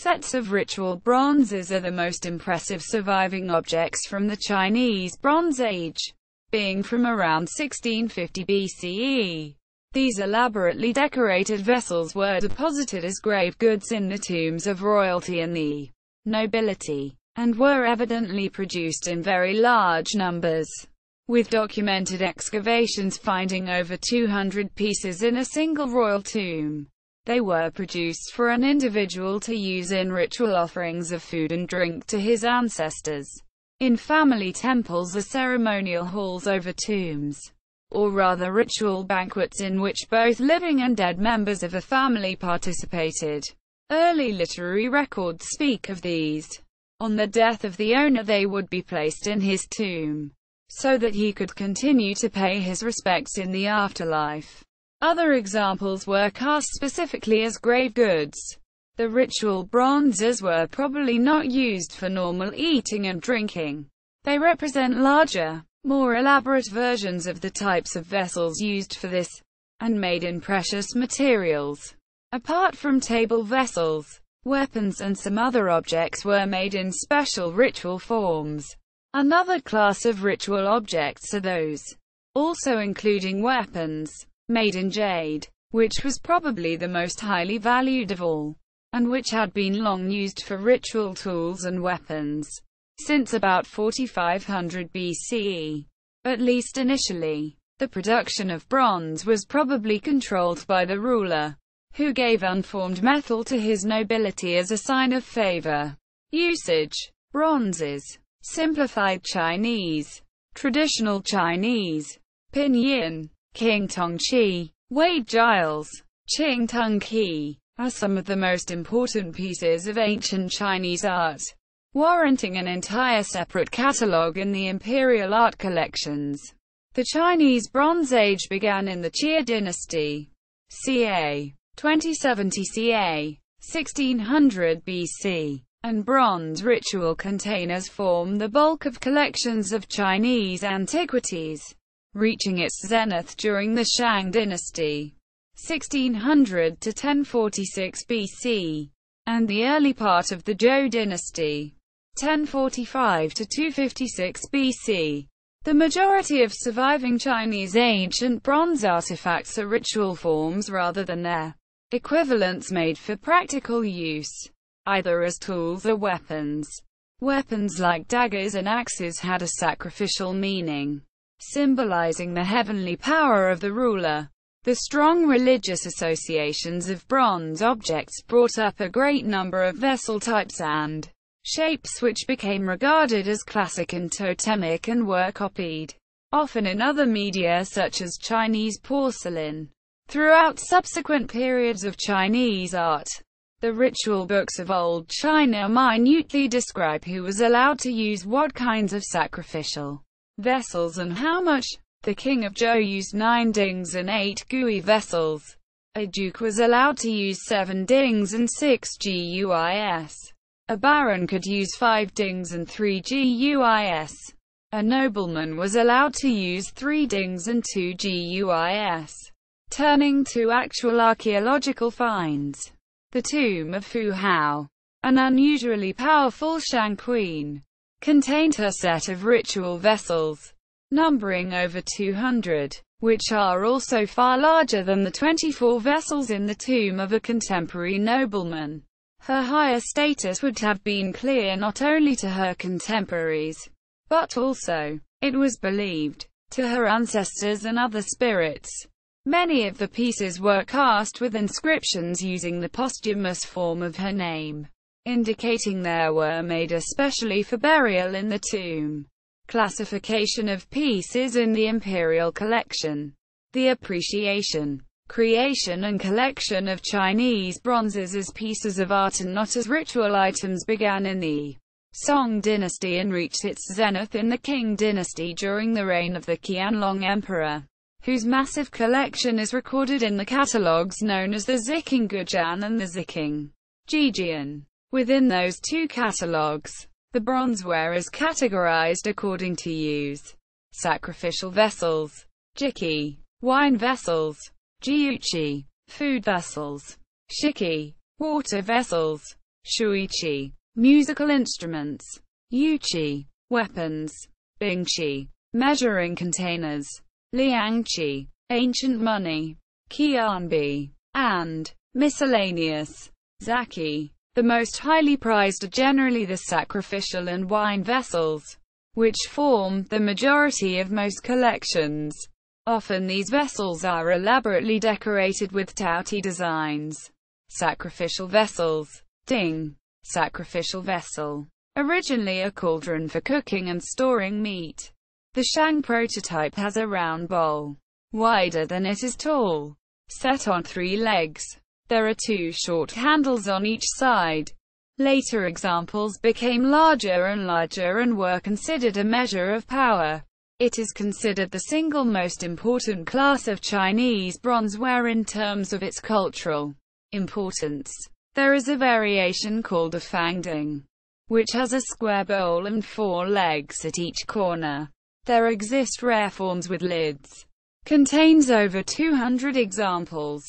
Sets of ritual bronzes are the most impressive surviving objects from the Chinese Bronze Age, being from around 1650 BCE. These elaborately decorated vessels were deposited as grave goods in the tombs of royalty and the nobility, and were evidently produced in very large numbers, with documented excavations finding over 200 pieces in a single royal tomb. They were produced for an individual to use in ritual offerings of food and drink to his ancestors, in family temples or ceremonial halls over tombs, or rather ritual banquets in which both living and dead members of a family participated. Early literary records speak of these. On the death of the owner, they would be placed in his tomb, so that he could continue to pay his respects in the afterlife. Other examples were cast specifically as grave goods. The ritual bronzes were probably not used for normal eating and drinking. They represent larger, more elaborate versions of the types of vessels used for this, and made in precious materials. Apart from table vessels, weapons and some other objects were made in special ritual forms. Another class of ritual objects are those, also including weapons, made in jade, which was probably the most highly valued of all, and which had been long used for ritual tools and weapons, since about 4500 BCE. At least initially, the production of bronze was probably controlled by the ruler, who gave unformed metal to his nobility as a sign of favor. Usage. Bronzes. Simplified Chinese. Traditional Chinese. Pinyin. King Tongqi, Wade Giles, Qing Tung Qi, are some of the most important pieces of ancient Chinese art, warranting an entire separate catalogue in the imperial art collections. The Chinese Bronze Age began in the Qia dynasty, ca. 2070 ca. 1600 BC, and bronze ritual containers form the bulk of collections of Chinese antiquities, reaching its zenith during the Shang dynasty, 1600 to 1046 BC, and the early part of the Zhou dynasty, 1045 to 256 BC. The majority of surviving Chinese ancient bronze artifacts are ritual forms rather than their equivalents made for practical use, either as tools or weapons. Weapons like daggers and axes had a sacrificial meaning, symbolizing the heavenly power of the ruler. The strong religious associations of bronze objects brought up a great number of vessel types and shapes which became regarded as classic and totemic and were copied, often in other media such as Chinese porcelain. Throughout subsequent periods of Chinese art, the ritual books of old China minutely describe who was allowed to use what kinds of sacrificial vessels and how much. The king of Zhou used 9 dings and 8 gui vessels. A duke was allowed to use 7 dings and 6 guis. A baron could use 5 dings and 3 guis. A nobleman was allowed to use 3 dings and 2 guis. Turning to actual archaeological finds. The tomb of Fu Hao, an unusually powerful Shang queen, contained her set of ritual vessels, numbering over 200, which are also far larger than the 24 vessels in the tomb of a contemporary nobleman. Her higher status would have been clear not only to her contemporaries, but also, it was believed, to her ancestors and other spirits. Many of the pieces were cast with inscriptions using the posthumous form of her name, indicating they were made especially for burial in the tomb. Classification of pieces in the imperial collection. The appreciation, creation and collection of Chinese bronzes as pieces of art and not as ritual items began in the Song dynasty and reached its zenith in the Qing dynasty during the reign of the Qianlong emperor, whose massive collection is recorded in the catalogues known as the Ziqing Gujian and the Ziqing Jijian. Within those two catalogues, the bronzeware is categorized according to use. Sacrificial vessels, jiki, wine vessels, jiuqi, food vessels, shiki, water vessels, shuiqi, musical instruments, yuqi, weapons, bingqi, measuring containers, liangqi, ancient money, qianbi, and miscellaneous, zaki. The most highly prized are generally the sacrificial and wine vessels, which form the majority of most collections. Often these vessels are elaborately decorated with touty designs. Sacrificial vessels. Ding. Sacrificial vessel. Originally a cauldron for cooking and storing meat. The Shang prototype has a round bowl, wider than it is tall, set on 3 legs. There are 2 short handles on each side. Later examples became larger and were considered a measure of power. It is considered the single most important class of Chinese bronzeware in terms of its cultural importance. There is a variation called a fangding, which has a square bowl and 4 legs at each corner. There exist rare forms with lids. Contains over 200 examples,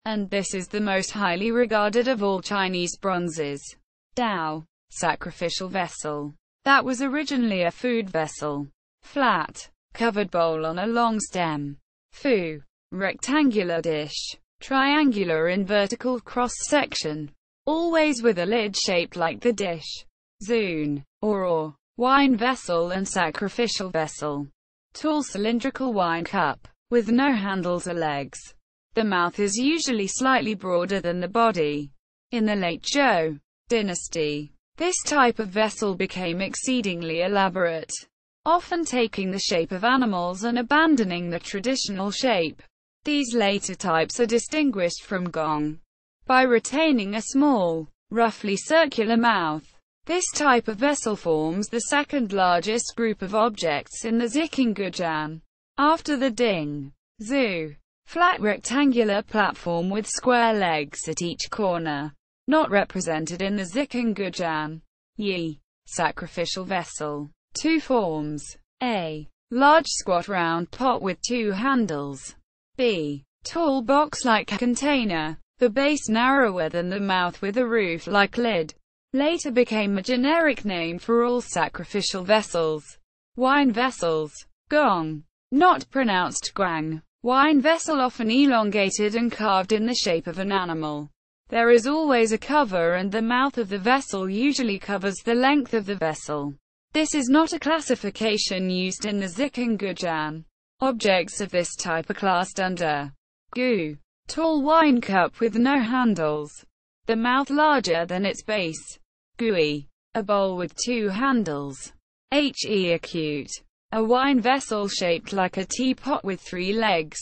and this is the most highly regarded of all Chinese bronzes. Dao, sacrificial vessel. That was originally a food vessel. Flat, covered bowl on a long stem. Fu, rectangular dish. Triangular in vertical cross-section. Always with a lid shaped like the dish. Zun, or wine vessel and sacrificial vessel. Tall cylindrical wine cup, with no handles or legs. The mouth is usually slightly broader than the body. In the late Zhou dynasty, this type of vessel became exceedingly elaborate, often taking the shape of animals and abandoning the traditional shape. These later types are distinguished from gong by retaining a small, roughly circular mouth. This type of vessel forms the second largest group of objects in the Ziqinggujan, after the Ding. Zhu, flat rectangular platform with square legs at each corner, not represented in the Ziqinggujan. Yi, sacrificial vessel. 2 forms. A. Large squat round pot with 2 handles. B. Tall box-like container, the base narrower than the mouth with a roof-like lid. Later became a generic name for all sacrificial vessels. Wine vessels. Gong, not pronounced guang. Wine vessel often elongated and carved in the shape of an animal. There is always a cover and the mouth of the vessel usually covers the length of the vessel. This is not a classification used in the Ziqinggujan. Objects of this type are classed under gu, tall wine cup with no handles. The mouth larger than its base. Gui, a bowl with 2 handles. He, acute, a wine vessel shaped like a teapot with 3 legs.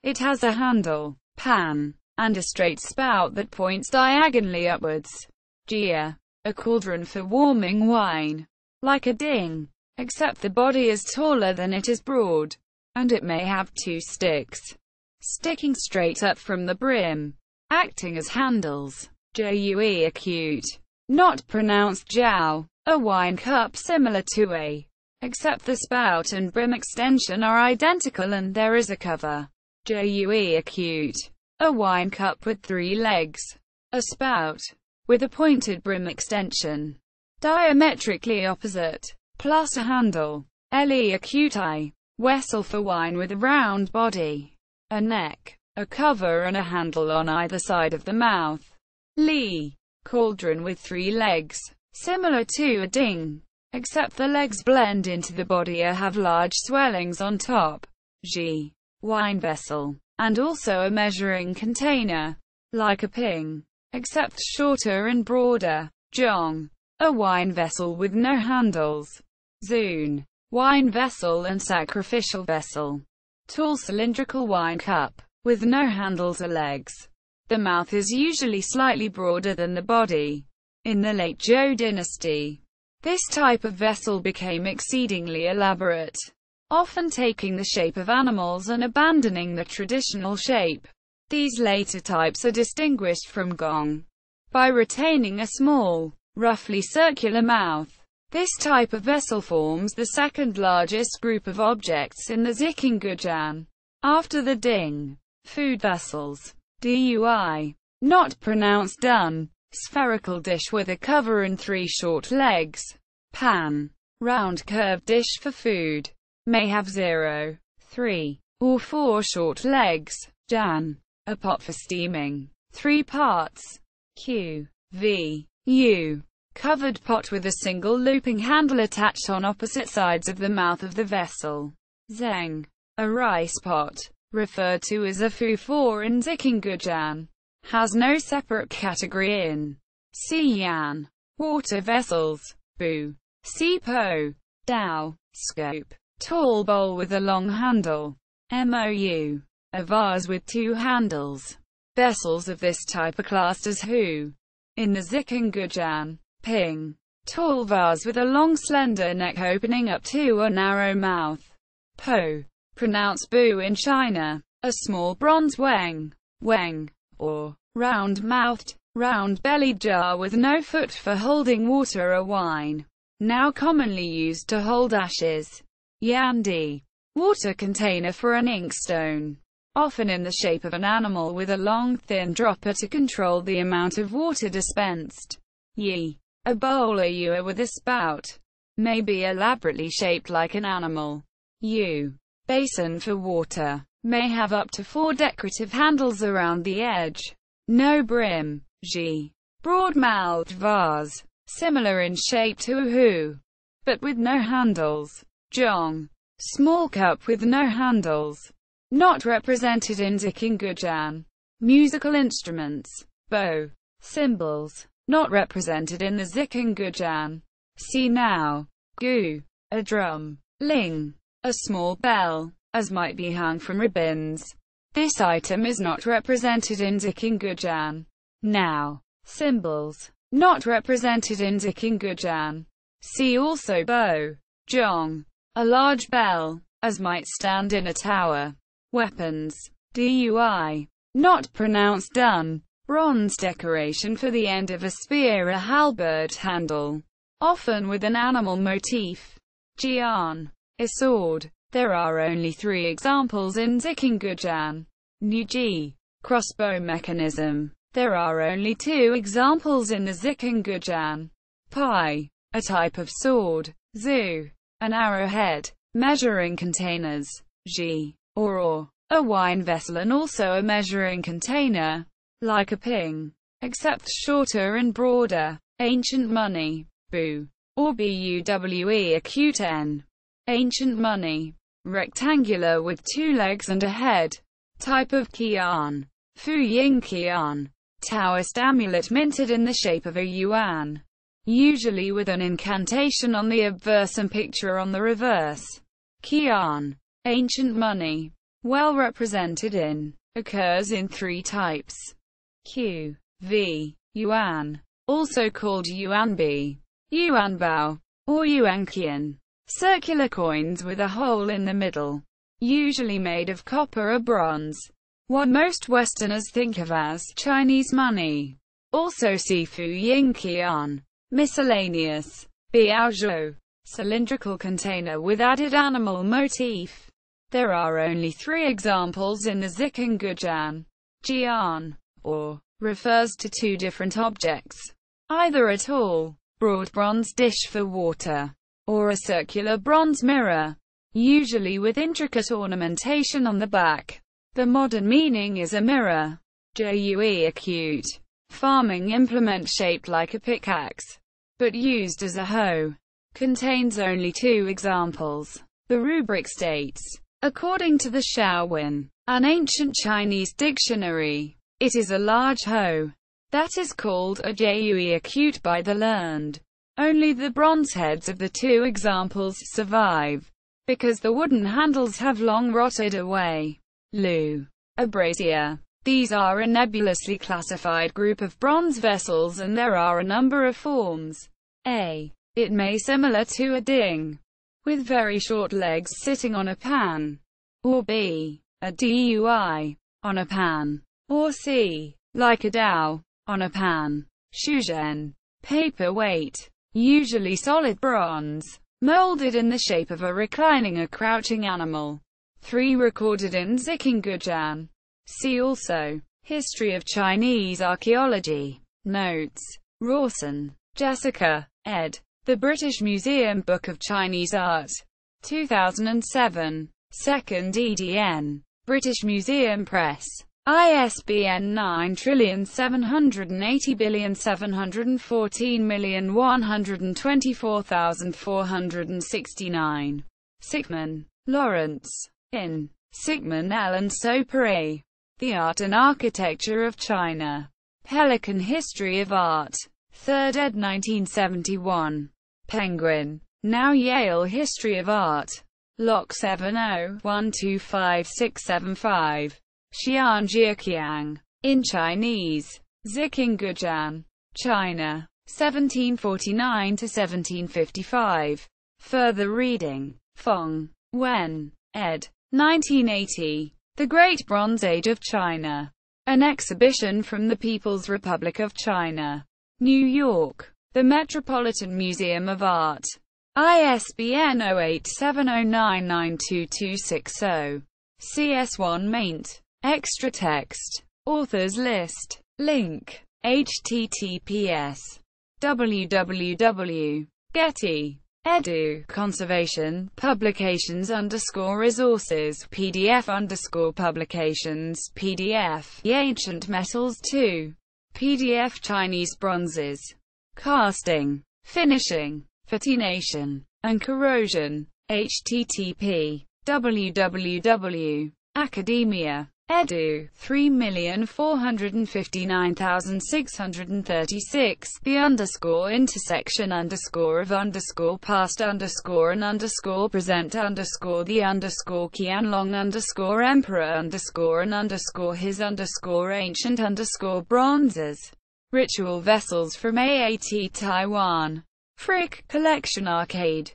It has a handle, pan, and a straight spout that points diagonally upwards. Jia, a cauldron for warming wine. Like a ding, except the body is taller than it is broad, and it may have 2 sticks, sticking straight up from the brim, acting as handles. Jue, acute, not pronounced jiao, a wine cup similar to a, except the spout and brim extension are identical and there is a cover. Jue, acute, a wine cup with 3 legs, a spout, with a pointed brim extension, diametrically opposite, plus a handle. Le, acute, I, vessel for wine with a round body, a neck, a cover and a handle on either side of the mouth. Li, cauldron with 3 legs, similar to a ding, except the legs blend into the body or have large swellings on top. Ji, wine vessel, and also a measuring container, like a ping, except shorter and broader. Zhong, a wine vessel with no handles. Zun, wine vessel and sacrificial vessel. Tall cylindrical wine cup, with no handles or legs. The mouth is usually slightly broader than the body. In the late Zhou dynasty, this type of vessel became exceedingly elaborate, often taking the shape of animals and abandoning the traditional shape. These later types are distinguished from gong by retaining a small, roughly circular mouth. This type of vessel forms the second largest group of objects in the Ziqinggujan, after the Ding. Food vessels. Dui, not pronounced dun, spherical dish with a cover and 3 short legs. Pan, round curved dish for food. May have 0, 3, or 4 short legs. Jan, a pot for steaming. 3 parts. Q, V, U, covered pot with a single looping handle attached on opposite sides of the mouth of the vessel. Zeng, a rice pot, referred to as a fu-4 in Zikingujan, has no separate category in Xi'an. Water vessels. Bu, sipo, dao, scope, tall bowl with a long handle. Mou, a vase with 2 handles. Vessels of this type are classed as hu. In the Zikingujan. Ping, tall vase with a long slender neck opening up to a narrow mouth. Po, pronounced bu in China, a small bronze weng, or round-mouthed, round-bellied jar with no foot for holding water or wine, now commonly used to hold ashes. Yandi, water container for an inkstone, often in the shape of an animal with a long thin dropper to control the amount of water dispensed. Yi, a bowl or ewer with a spout, may be elaborately shaped like an animal. U, basin for water, may have up to 4 decorative handles around the edge. No brim. Ji, broad-mouthed vase, similar in shape to a hu, but with no handles. Zhong, small cup with no handles, not represented in Zikingujan. Musical instruments. Bo, cymbals, not represented in the Zikingujan. See now. Gu, a drum. Ling, a small bell, as might be hung from ribbons. This item is not represented in Zikingujan. Now. Cymbals, not represented in Zikingujan. See also Bo. Zhong, a large bell, as might stand in a tower. Weapons. Dui, not pronounced dun. Bronze decoration for the end of a spear, a halberd handle, often with an animal motif. Jian, a sword. There are only 3 examples in Zikingujan. Nuji, crossbow mechanism. There are only 2 examples in the Zikingujan. Pai, a type of sword. Zu, an arrowhead. Measuring containers. Ji, or a wine vessel and also a measuring container, like a ping, except shorter and broader. Ancient money. Bu, or buwe, acute n. Ancient money. Rectangular with 2 legs and a head. Type of qian. Fu ying qian. Taoist amulet minted in the shape of a yuan, usually with an incantation on the obverse and picture on the reverse. Qian, ancient money, well represented in, occurs in 3 types. Q, V, yuan, also called yuanbi, yuanbao, or yuanqian. Circular coins with a hole in the middle, usually made of copper or bronze. What most Westerners think of as Chinese money. Also see Fu Ying Qian. Miscellaneous. Biaozhou, cylindrical container with added animal motif. There are only 3 examples in the Zikingujan. Jian, or, refers to 2 different objects, either a tall, broad bronze dish for water, or a circular bronze mirror, usually with intricate ornamentation on the back. The modern meaning is a mirror. Jue, acute, farming implement shaped like a pickaxe, but used as a hoe. Contains only 2 examples. The rubric states, according to the Shaowin, an ancient Chinese dictionary, it is a large hoe that is called a jue acute by the learned. Only the bronze heads of the 2 examples survive, because the wooden handles have long rotted away. Lu, a brazier. These are a nebulously classified group of bronze vessels and there are a number of forms. A. It may similar to a ding, with very short legs sitting on a pan. Or B. A dui, on a pan. Or C. Like a dao, on a pan. Shuzhen. Paperweight. Usually solid bronze, molded in the shape of a reclining or crouching animal. 3 recorded in Zikingujan. See also, History of Chinese archaeology. Notes. Rawson, Jessica, ed. The British Museum Book of Chinese Art. 2007. 2nd edn. British Museum Press. ISBN 9780714124469. Sickman, Lawrence. In. Sickman, Ellen Sopere. The Art and Architecture of China. Pelican History of Art. 3rd ed. 1971. Penguin. Now Yale History of Art. Loc 70-125675. Xianjiaqiang. In Chinese. Zikinggujian. China. 1749–1755. Further reading. Fong. Wen. ed. 1980. The Great Bronze Age of China. An exhibition from the People's Republic of China. New York. The Metropolitan Museum of Art. ISBN 0870992260. CS1 maint. Extra text. Authors list. Link. https. www.getty. Edu. Conservation. Publications _resources. PDF _publications. PDF. The Ancient Metals 2. PDF Chinese bronzes. Casting. Finishing. Patination. And corrosion. http. www. Academia. Edu. 3,459,636. The intersection of past and present the Qianlong emperor and his ancient bronzes. Ritual vessels from AAT Taiwan. Frick Collection Arcade.